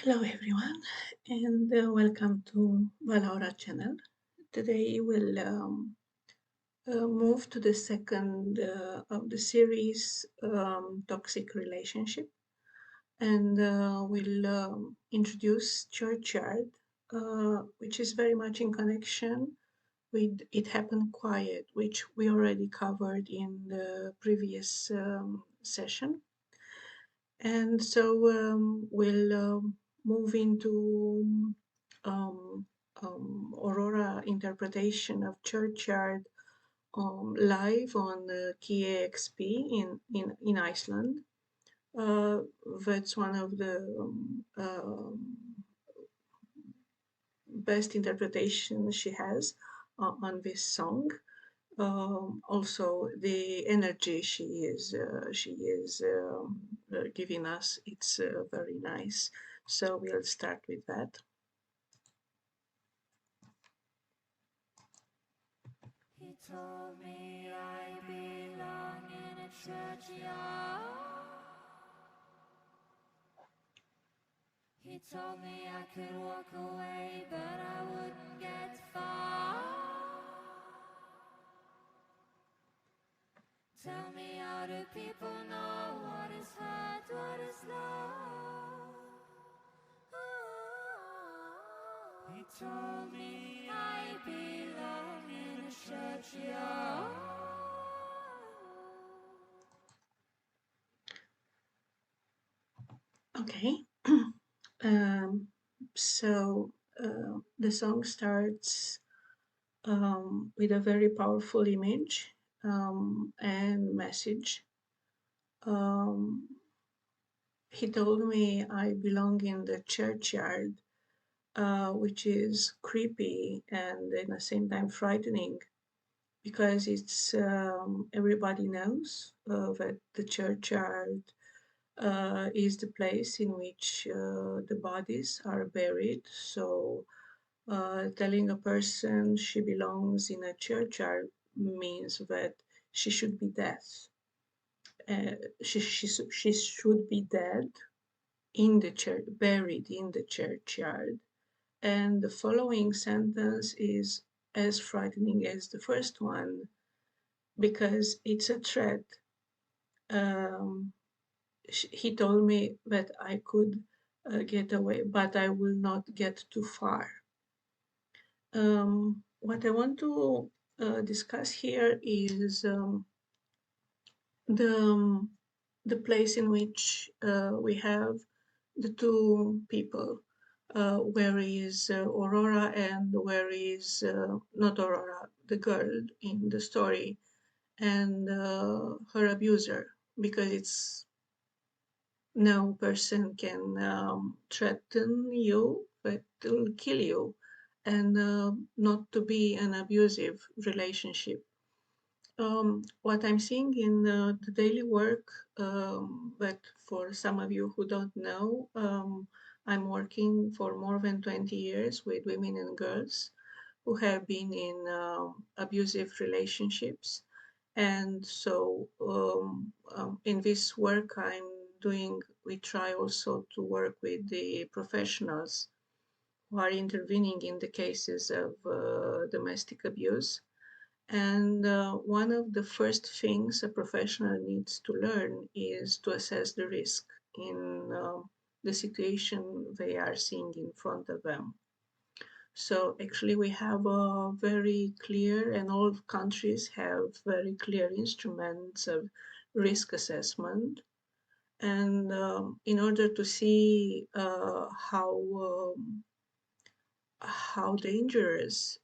Hello everyone and welcome to Balaura channel. Today we'll move to the second of the series, Toxic Relationship, and we'll introduce Churchyard, which is very much in connection with It Happened Quiet, which we already covered in the previous session. And so we'll move into um, Aurora interpretation of Churchyard live on KEXP in Iceland. That's one of the best interpretations she has on this song. Also, the energy she is giving us, it's very nice. So we'll start with that. He told me I belong in a churchyard. He told me I could walk away, but I wouldn't get far. Tell me, how do people know what is hurt, what is love? He told me I belong in a churchyard. Okay. So the song starts with a very powerful image and message. Um, he told me I belong in the churchyard, which is creepy and at the same time frightening because it's everybody knows that the churchyard is the place in which the bodies are buried. So telling a person she belongs in a churchyard means that she should be dead. She should be dead in the church, buried in the churchyard. And the following sentence is as frightening as the first one because it's a threat. Um, he told me that I could get away, but I will not get too far. What I want to discuss here is the the place in which we have the two people. Where is Aurora and where is not Aurora, the girl in the story, and her abuser, because it's no person can threaten you, but will kill you, and not to be an abusive relationship. What I'm seeing in the daily work, but for some of you who don't know, I'm working for more than 20 years with women and girls who have been in abusive relationships. And so in this work I'm doing, we try also to work with the professionals who are intervening in the cases of domestic abuse. And one of the first things a professional needs to learn is to assess the risk in the situation they are seeing in front of them. So actually we have a very clear, and all countries have very clear instruments of risk assessment. And in order to see how dangerous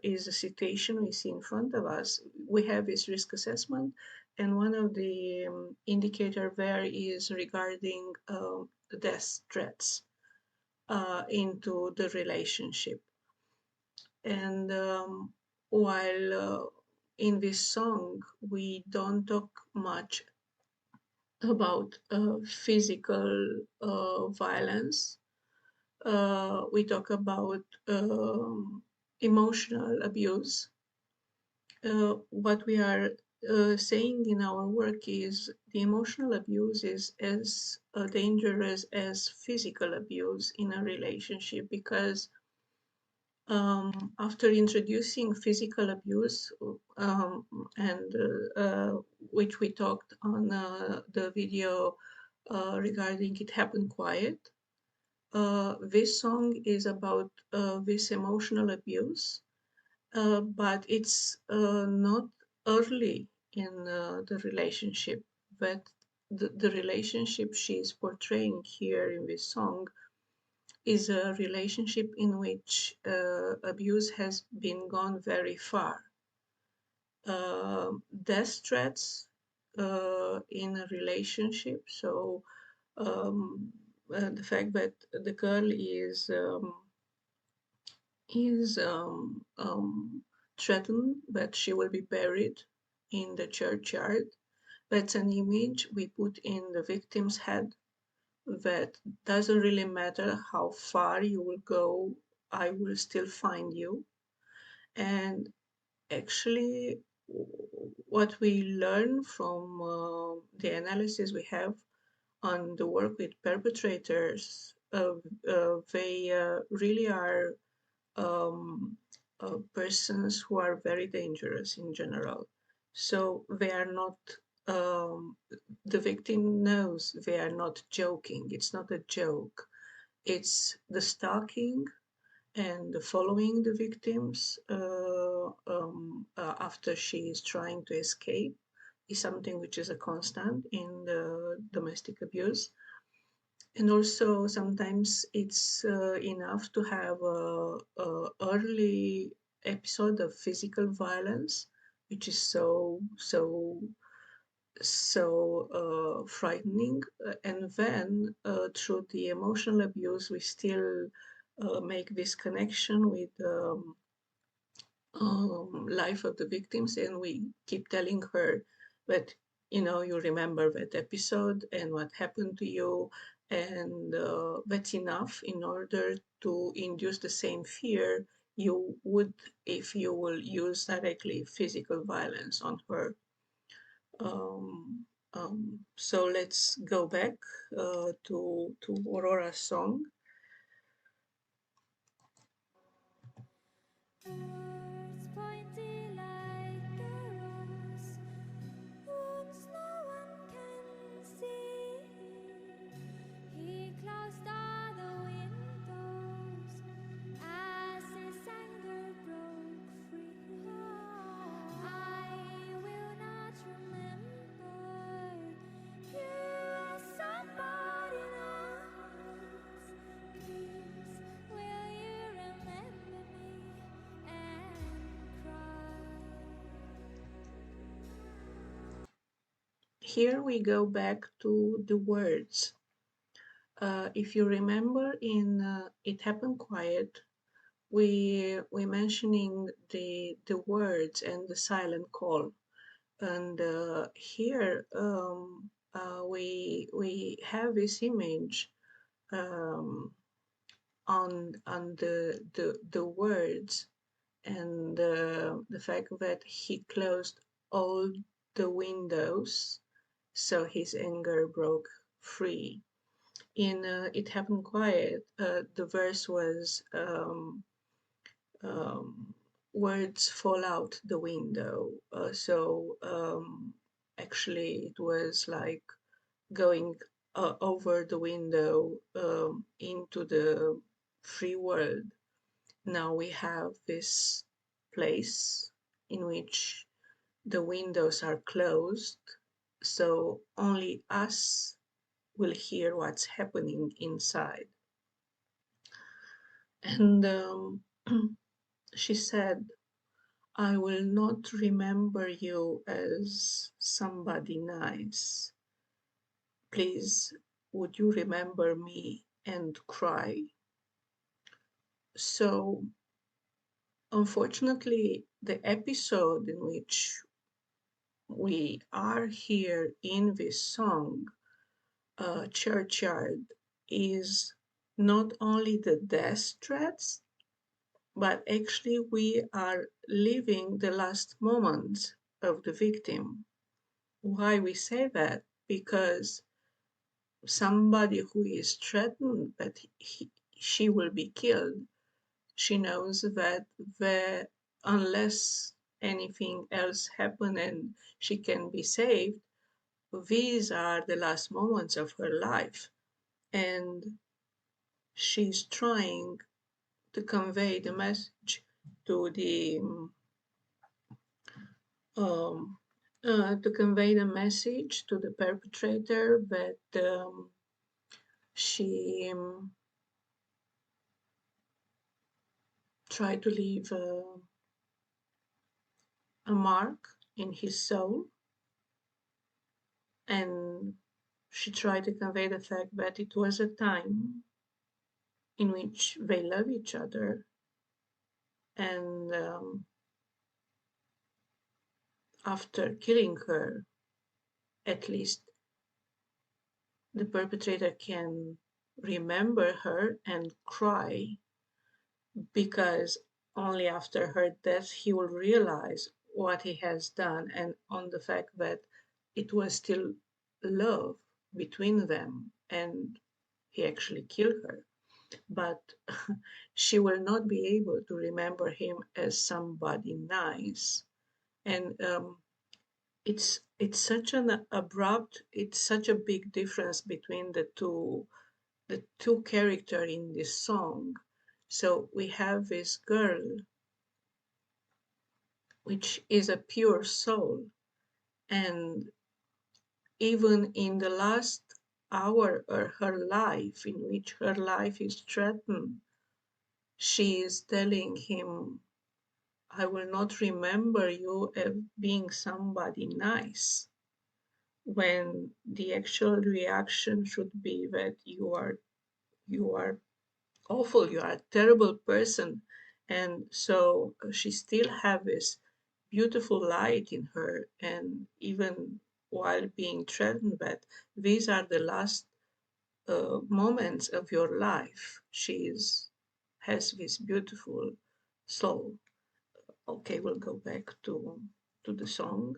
is the situation we see in front of us, we have this risk assessment, and one of the indicator there is regarding death threats into the relationship. And while in this song we don't talk much about physical violence, we talk about emotional abuse. What we are saying in our work is the emotional abuse is as dangerous as physical abuse in a relationship, because after introducing physical abuse, um, and which we talked on the video regarding It Happened Quiet, this song is about this emotional abuse, but it's not early in the relationship. But the relationship she's portraying here in this song is a relationship in which abuse has been gone very far. Death threats in a relationship. So um, the fact that the girl is threatened that she will be buried in the churchyard. That's an image we put in the victim's head, that doesn't really matter how far you will go, I will still find you. And actually, what we learn from the analysis we have on the work with perpetrators, they really are um, persons who are very dangerous in general. So they are not, um, the victim knows they are not joking. It's not a joke. It's the stalking and the following the victims after she is trying to escape is something which is a constant in the domestic abuse. And also sometimes it's enough to have a early episode of physical violence, which is so frightening. And then through the emotional abuse, we still make this connection with life of the victims, and we keep telling her that, you remember that episode and what happened to you, and that's enough in order to induce the same fear you would if you will use directly physical violence on her. So let's go back to Aurora's song. Birds pointy like arrows, wounds no one can see. He closed all the windows as his anger broke free. I will not remember you as somebody else. Please, will you remember me and cry? Here we go back to the words. If you remember in It Happened Quiet, we mentioning the words and the silent call, and here we have this image um, on the words, and the fact that he closed all the windows, so his anger broke free. In It Happened Quiet, the verse was um, words fall out the window. Actually, it was like going over the window into the free world. Now we have this place in which the windows are closed, so only us will hear what's happening inside. And she said, I will not remember you as somebody nice. Please, would you remember me and cry? So, unfortunately, the episode in which we are here in this song, Churchyard, is not only the death threats, but actually we are living the last moments of the victim. Why we say that? Because somebody who is threatened that she will be killed, she knows that unless anything else happens and she can be saved, these are the last moments of her life. And she's trying to convey the message to the um, to the perpetrator that she tried to leave a mark in his soul, and she tried to convey the fact that it was a time in which they love each other, and after killing her, at least the perpetrator can remember her and cry, because only after her death he will realize what he has done, and on the fact that it was still love between them and he actually killed her. But she will not be able to remember him as somebody nice. And it's such an abrupt, it's such a big difference between the two characters in this song. So we have this girl, which is a pure soul, and even in the last hour of her life, in which her life is threatened, she is telling him, I will not remember you as being somebody nice, when the actual reaction should be that you are awful, you are a terrible person. And so she still has this beautiful light in her, and even while being threatened that these are the last moments of your life, has this beautiful soul. Okay, we'll go back to the song.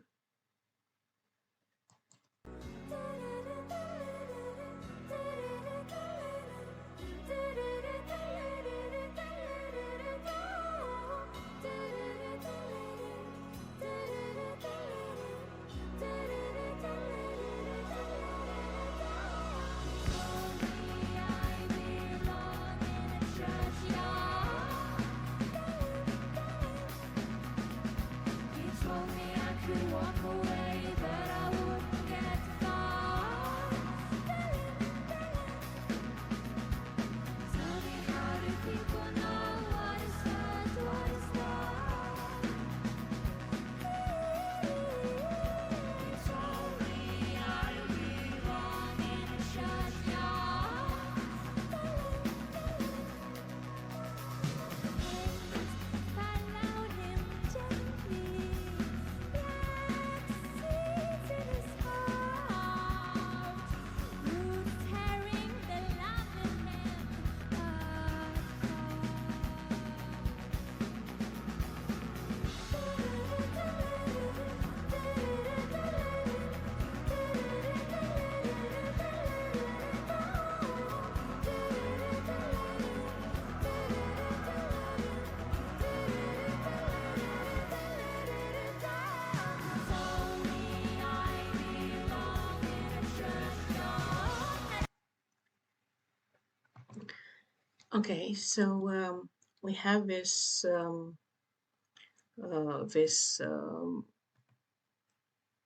Okay, so we have this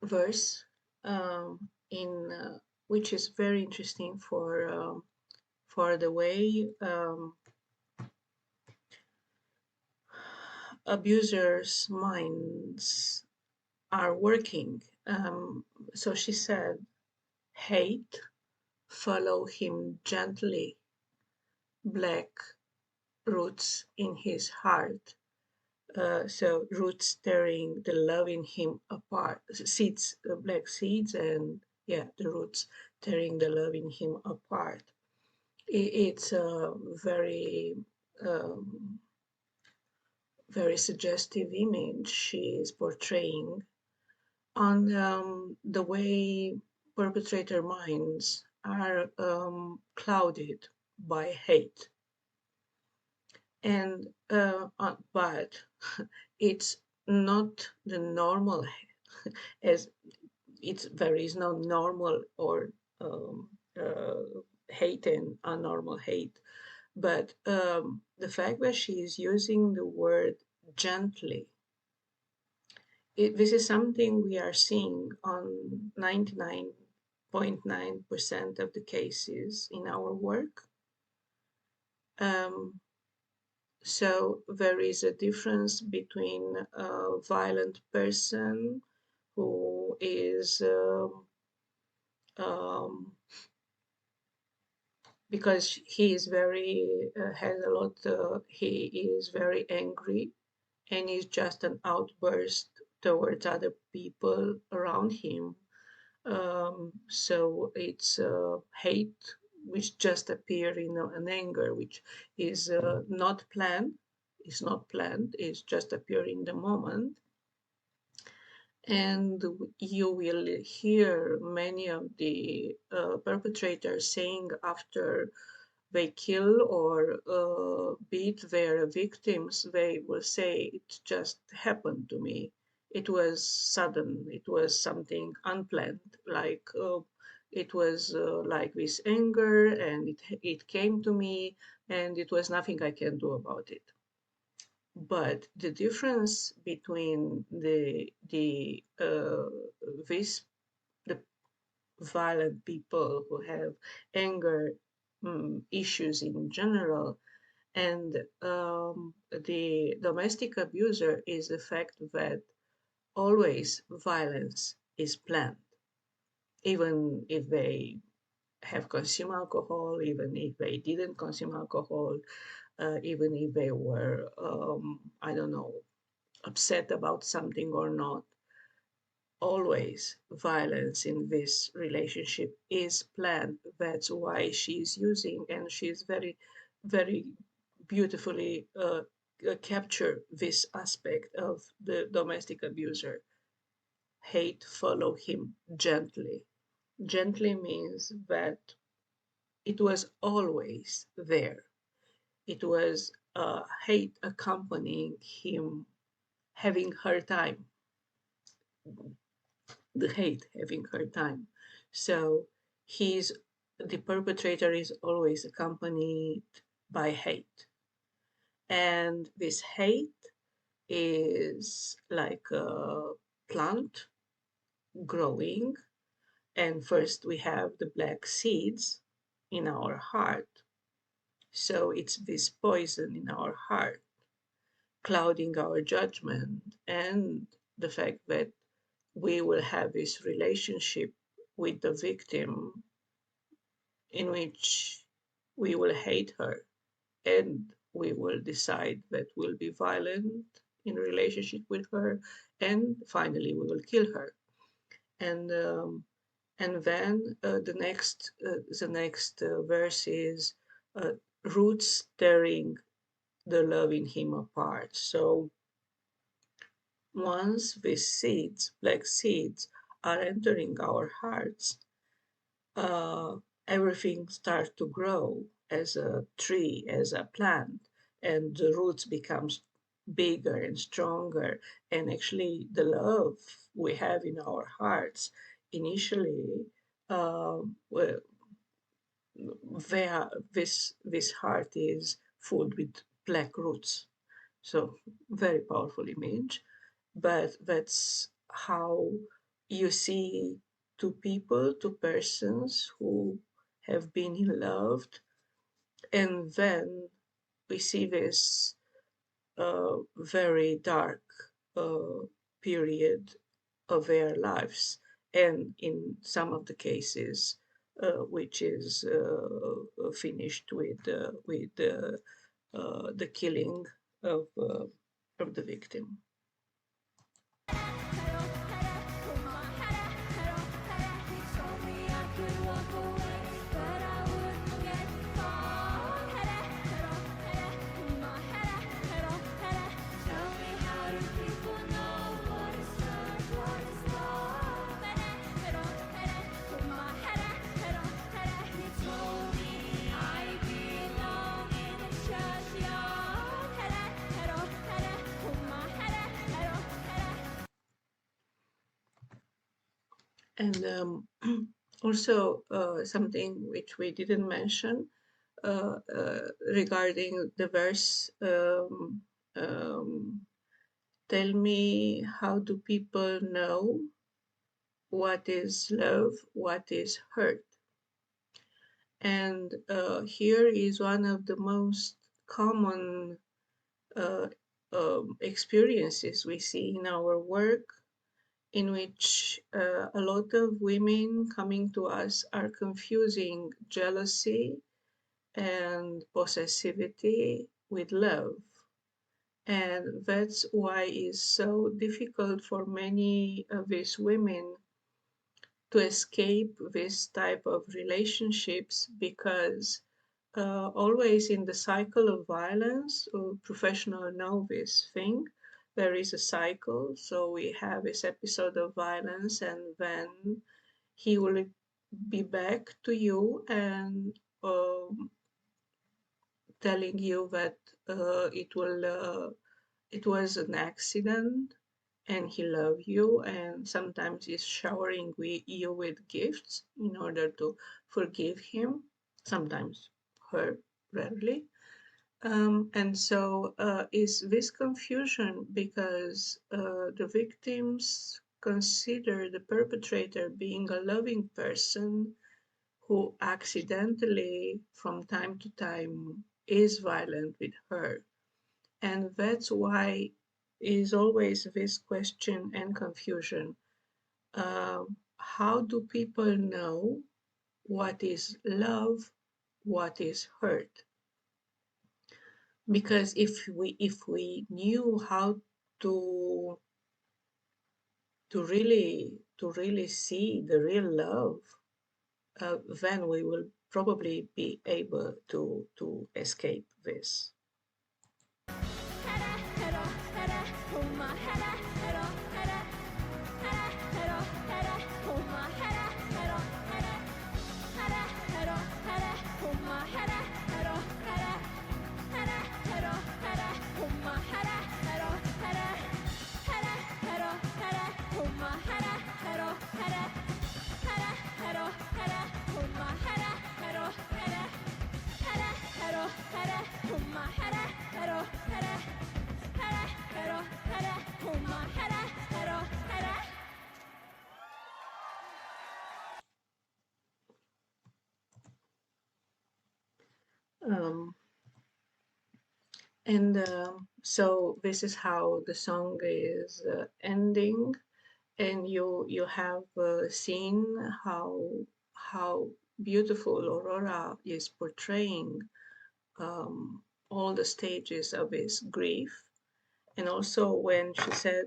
verse in which is very interesting for the way abusers' minds are working. So she said, "Hate, follow him gently, black roots in his heart." So roots tearing the love in him apart, seeds, black seeds, and yeah, the roots tearing the love in him apart. It's a very suggestive image she is portraying, on the way perpetrator minds are clouded by hate. And but it's not the normal as there is no normal or um, uh, hate and unnormal hate. But the fact that she is using the word gently, this is something we are seeing on 99.9% of the cases in our work. Um, so there is a difference between a violent person who is um, because he is very has a lot. He is very angry, and is just an outburst towards other people around him. So it's hate which just appear in an anger, which is not planned. It's not planned. It's just appear in the moment, and you will hear many of the perpetrators saying after they kill or beat their victims, they will say, it just happened to me. It was sudden, it was something unplanned, like it was like this anger, and it came to me, and it was nothing I can do about it. But the difference between this the violent people who have anger issues in general and the domestic abuser is the fact that always violence is planned, even if they have consumed alcohol, even if they didn't consume alcohol, even if they were, I don't know, upset about something or not. Always violence in this relationship is planned. That's why she's using, and she's very, very beautifully capture this aspect of the domestic abuser. Hate follow him gently. Gently means that it was always there. It was hate accompanying him having her time, the hate having her time. So he's the perpetrator is always accompanied by hate. And this hate is like a plant growing. And first we have the black seeds in our heart. So it's this poison in our heart, clouding our judgment and the fact that we will have this relationship with the victim in which we will hate her and we will decide that we'll be violent in relationship with her and finally we will kill her and then the next verse is uh, roots tearing the love in him apart. So once these seeds, black seeds, are entering our hearts, uh, everything starts to grow as a tree, as a plant, and the roots becomes bigger and stronger. And actually, the love we have in our hearts initially, well, this heart is full with black roots. So very powerful image, but that's how you see two people, two persons who have been in love, and then we see this very dark uh, period of their lives, and in some of the cases, which is finished with the killing of the victim. And also something which we didn't mention regarding the verse, um, tell me, how do people know what is love, what is hurt? And here is one of the most common uh, experiences we see in our work, in which a lot of women coming to us are confusing jealousy and possessivity with love. And that's why it's so difficult for many of these women to escape this type of relationships, because always in the cycle of violence, professionals know this thing. There is a cycle. So we have this episode of violence, and then he will be back to you and telling you that it was an accident and he loved you, and sometimes he's showering you with gifts in order to forgive him, sometimes her, rarely. And so is this confusion because the victims consider the perpetrator being a loving person who accidentally, from time to time, is violent with her. And that's why is always this question and confusion. How do people know what is love, what is hurt? Because if we knew how to to really see the real love, then we will probably be able to escape this. Um, and so this is how the song is ending, and you have seen how beautiful Aurora is portraying um, all the stages of his grief. And also when she said,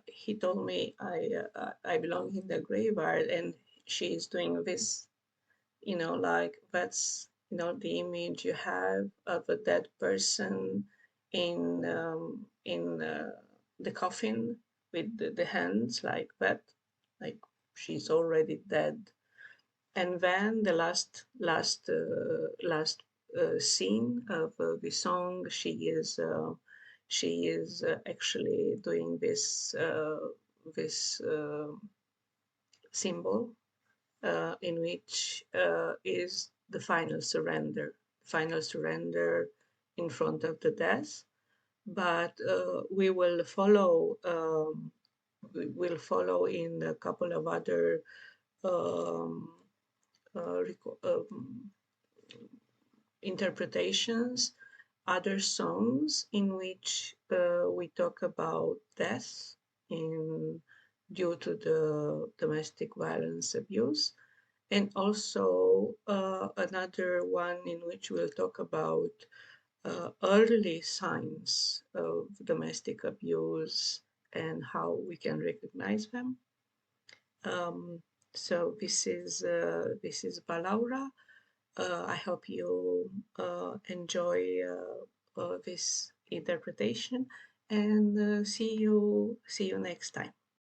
he told me I belong in the graveyard, and she's doing this, like that's, the image you have of a dead person in the coffin with the hands like that, like she's already dead. And then the last scene of the song, she is actually doing this symbol in which is the final surrender in front of the death. But we will follow in a couple of other um, interpretations, other songs in which we talk about death in due to the domestic violence abuse, and also another one in which we'll talk about early signs of domestic abuse and how we can recognize them. Um, so this is Balaura. I hope you enjoy this interpretation, and see you next time.